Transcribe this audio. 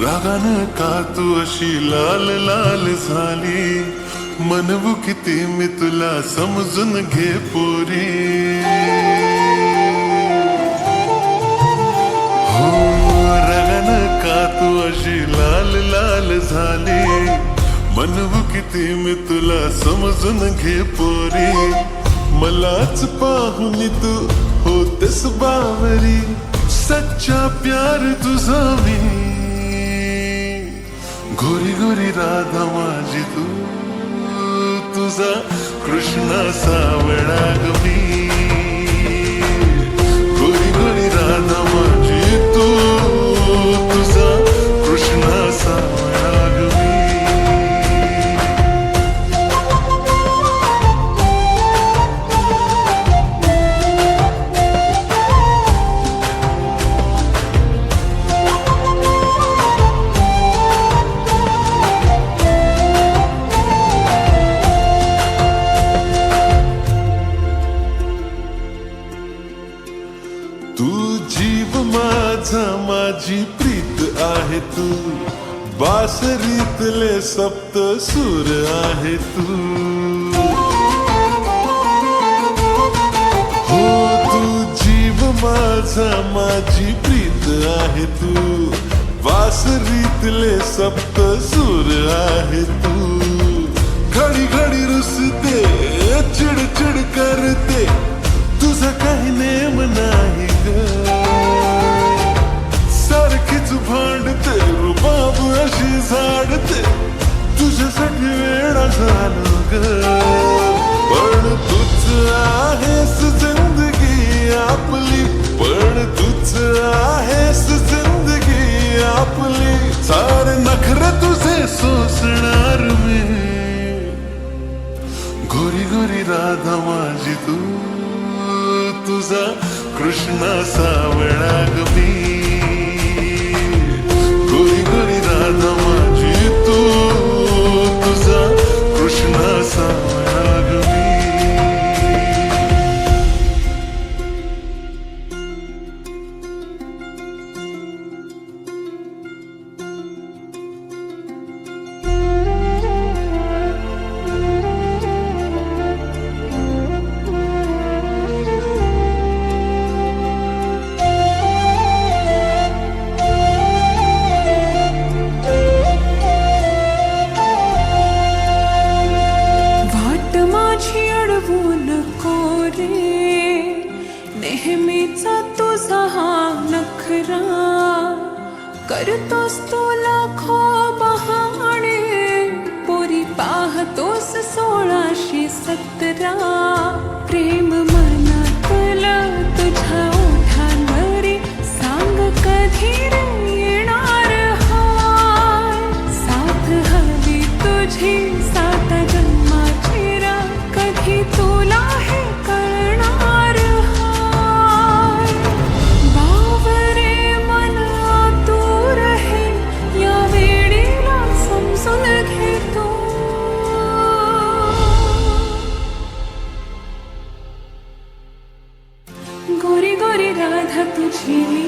रागानं का तू अशी लाल लाल झाली, म्हणू किती मी तुला समजून घे पोरी. हो रागानं का तू अशी लाल लाल झाली, म्हणू किती मी तुला समजून घे पोरी. मलाच पाहून तू होतेस बावरी, सच्चा प्यार तुझा मी. गोरी गोरी राधा माझी तू, तुझा कृष्णा सावळा ग मी. गोरी गोरी राधा माझी तू, तुझा कृष्णा सावळा ग मी. तू जीव माझा माझी प्रीत आहे तू, बासरीतले सप्त सूर आहे तू. हो तू जीव माझा माझी प्रीत आहे तू, बासरीतले सप्त सूर आहे तू. घडी घडी रुसते चिडचिड करते, तुझा काही नेम नाही ग. सारखीच भांडते रुबाब अशी झाडते, तुझ्यासाठी वेळा झालो ग. पण तूच आहेस जिंदगी आपली, पण तूच आहेस जिंदगी आपली. सारे नखरे तुझे सोसणार मी. गोरी गोरी राधा माझी तू, तुझा कृष्णा सावळा ग मी. गोरी गोरी राधा माझी तू, तुझा कृष्णा सावळा ग मी. नेहमीचा तुझा हा नखरा, करतोस तू लाखो बहाणे. पोरी पाहतोस 1617, प्रेम मनातलं तुझ्या ओठांवरी. सांग कधी रे येणार हाय, साथ हवी तुझी 7 जन्माची रा. कधी तुला हे कळणार हाय, बावरे मला तू रहे या वेळेला समजून घेतो. गोरी गोरी राधा तुझी मी.